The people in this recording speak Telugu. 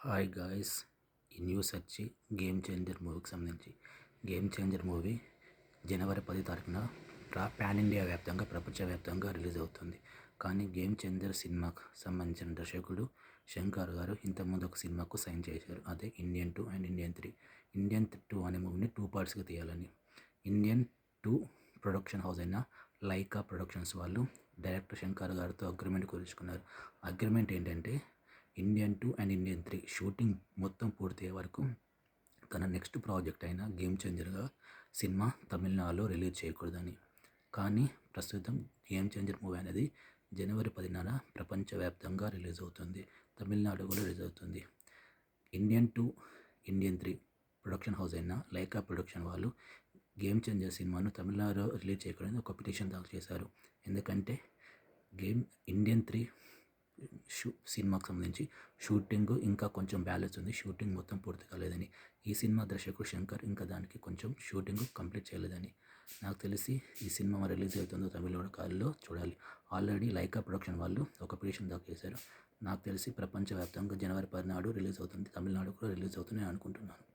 హాయ్ గాయ్స్, ఈ న్యూస్ వచ్చి గేమ్ చేంజర్ మూవీకి సంబంధించి. గేమ్ చేంజర్ మూవీ జనవరి 10 తారీఖున పాన్ ఇండియా వ్యాప్తంగా ప్రపంచవ్యాప్తంగా రిలీజ్ అవుతుంది. కానీ గేమ్ చేంజర్ సినిమాకు సంబంధించిన దర్శకుడు శంకర్ గారు ఇంతకుముందు ఒక సినిమాకు సైన్ చేశారు. అదే ఇండియన్ 2 అండ్ ఇండియన్ 3. ఇండియన్ 2 అనే మూవీని 2 పార్ట్స్గా తీయాలని ఇండియన్ 2 ప్రొడక్షన్ హౌస్ అయిన లైకా ప్రొడక్షన్స్ వాళ్ళు డైరెక్టర్ శంకర్ గారితో అగ్రిమెంట్ కుదుర్చుకున్నారు. అగ్రిమెంట్ ఏంటంటే ఇండియన్ 2 అండ్ ఇండియన్ 3 షూటింగ్ మొత్తం పూర్తయ్యే వరకు తన నెక్స్ట్ ప్రాజెక్ట్ అయిన గేమ్ చేంజర్గా సినిమా తమిళనాడులో రిలీజ్ చేయకూడదని. కానీ ప్రస్తుతం గేమ్ చేంజర్ మూవీ అనేది జనవరి 10న ప్రపంచవ్యాప్తంగా రిలీజ్ అవుతుంది. తమిళనాడు కూడా రిలీజ్ అవుతుంది. ఇండియన్ 2 ఇండియన్ 3 ప్రొడక్షన్ హౌస్ అయిన లైకా ప్రొడక్షన్ వాళ్ళు గేమ్ చేంజర్ సినిమాను తమిళనాడులో రిలీజ్ చేయకూడదని ఒక పిటిషన్ దాఖలు చేశారు. ఎందుకంటే ఇండియన్ 3 సినిమాకు సంబంధించి షూటింగ్ ఇంకా కొంచెం బ్యాలెన్స్ ఉంది. షూటింగ్ మొత్తం పూర్తి కాలేదని. ఈ సినిమా దర్శకుడు శంకర్ ఇంకా దానికి కొంచెం షూటింగ్ కంప్లీట్ చేయలేదని. నాకు తెలిసి ఈ సినిమా రిలీజ్ అవుతుందో తమిళనాడు కాల్లో చూడాలి. ఆల్రెడీ లైకా ప్రొడక్షన్ వాళ్ళు ఒక పిటిషన్ దాఖలు చేశారు. నాకు తెలిసి ప్రపంచవ్యాప్తంగా జనవరి 10 రిలీజ్ అవుతుంది. తమిళనాడు కూడా రిలీజ్ అవుతుందని అనుకుంటున్నాను.